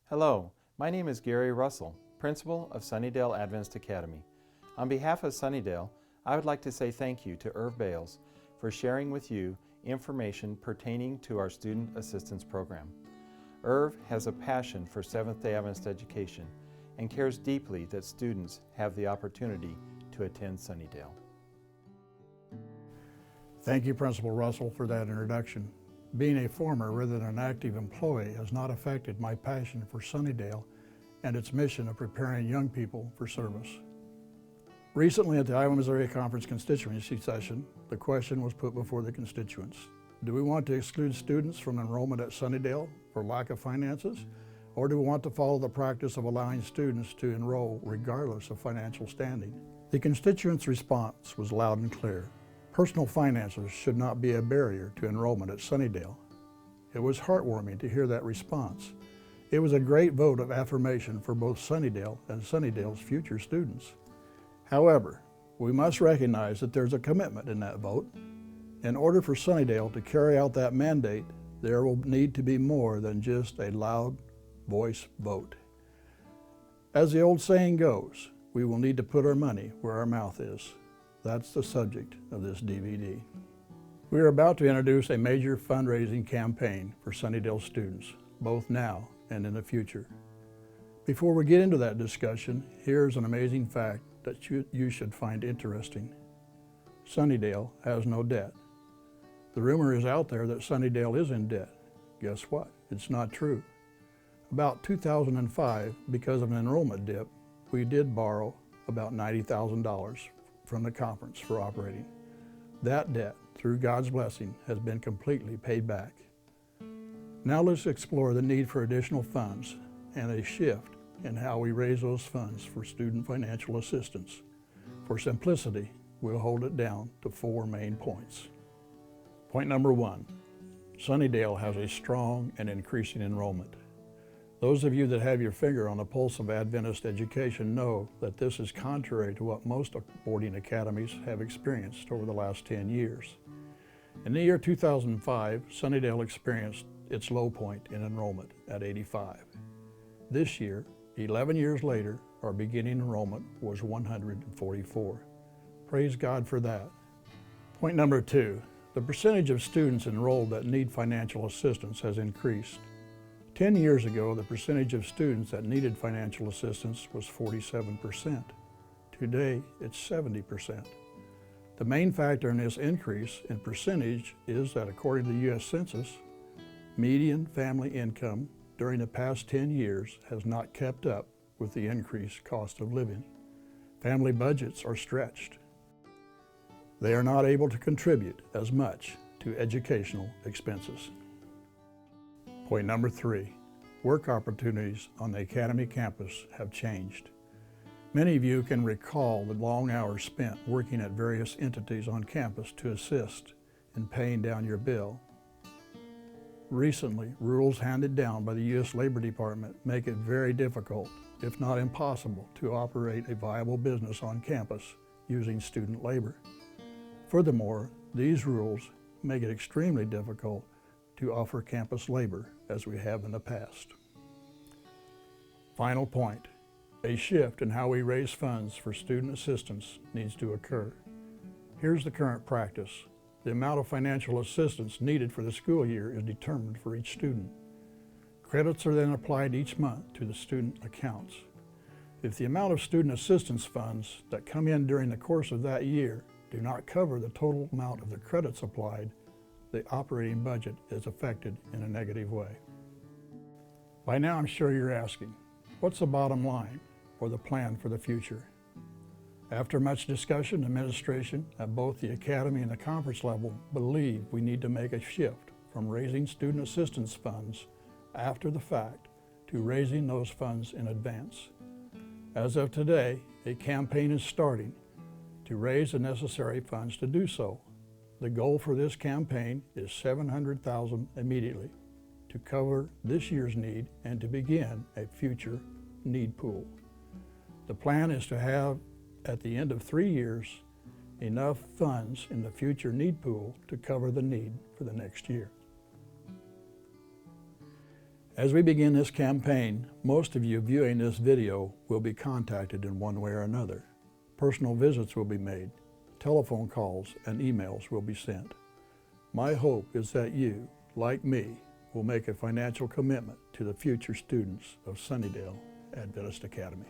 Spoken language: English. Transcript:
Hello, my name is Gary Russell, Principal of Sunnydale Adventist Academy. On behalf of Sunnydale, I would like to say thank you to Irv Bales for sharing with you information pertaining to our Student Assistance Program. Irv has a passion for Seventh-day Adventist education and cares deeply that students have the opportunity to attend Sunnydale. Thank you, Principal Russell, for that introduction. Being a former rather than an active employee has not affected my passion for Sunnydale and its mission of preparing young people for service. Recently at the Iowa Missouri Conference constituency session, the question was put before the constituents. Do we want to exclude students from enrollment at Sunnydale for lack of finances? Or do we want to follow the practice of allowing students to enroll regardless of financial standing? The constituents' response was loud and clear. Personal finances should not be a barrier to enrollment at Sunnydale. It was heartwarming to hear that response. It was a great vote of affirmation for both Sunnydale and Sunnydale's future students. However, we must recognize that there's a commitment in that vote. In order for Sunnydale to carry out that mandate, there will need to be more than just a loud voice vote. As the old saying goes, we will need to put our money where our mouth is. That's the subject of this DVD. We are about to introduce a major fundraising campaign for Sunnydale students, both now and in the future. Before we get into that discussion, here's an amazing fact that you should find interesting. Sunnydale has no debt. The rumor is out there that Sunnydale is in debt. Guess what? It's not true. About 2005, because of an enrollment dip, we did borrow about $90,000 from the conference for operating. That debt, through God's blessing, has been completely paid back. Now let's explore the need for additional funds and a shift in how we raise those funds for student financial assistance. For simplicity, we'll hold it down to 4 main points. Point number 1, Sunnydale has a strong and increasing enrollment. Those of you that have your finger on the pulse of Adventist education know that this is contrary to what most boarding academies have experienced over the last 10 years. In the year 2005, Sunnydale experienced its low point in enrollment at 85. This year, 11 years later, our beginning enrollment was 144. Praise God for that. Point number 2, the percentage of students enrolled that need financial assistance has increased. 10 years ago, the percentage of students that needed financial assistance was 47%. Today, it's 70%. The main factor in this increase in percentage is that according to the U.S. Census, median family income during the past 10 years has not kept up with the increased cost of living. Family budgets are stretched. They are not able to contribute as much to educational expenses. Point number 3, work opportunities on the Academy campus have changed. Many of you can recall the long hours spent working at various entities on campus to assist in paying down your bill. Recently, rules handed down by the U.S. Labor Department make it very difficult, if not impossible, to operate a viable business on campus using student labor. Furthermore, these rules make it extremely difficult to offer campus labor as we have in the past. Final point, a shift in how we raise funds for student assistance needs to occur. Here's the current practice. The amount of financial assistance needed for the school year is determined for each student. Credits are then applied each month to the student accounts. If the amount of student assistance funds that come in during the course of that year do not cover the total amount of the credits applied, the operating budget is affected in a negative way. By now I'm sure you're asking, what's the bottom line or the plan for the future? After much discussion, administration at both the academy and the conference level believe we need to make a shift from raising student assistance funds after the fact to raising those funds in advance. As of today, a campaign is starting to raise the necessary funds to do so. The goal for this campaign is $700,000 immediately to cover this year's need and to begin a future need pool. The plan is to have, at the end of 3 years, enough funds in the future need pool to cover the need for the next year. As we begin this campaign, most of you viewing this video will be contacted in one way or another. Personal visits will be made, telephone calls and emails will be sent. My hope is that you, like me, will make a financial commitment to the future students of Sunnydale Adventist Academy.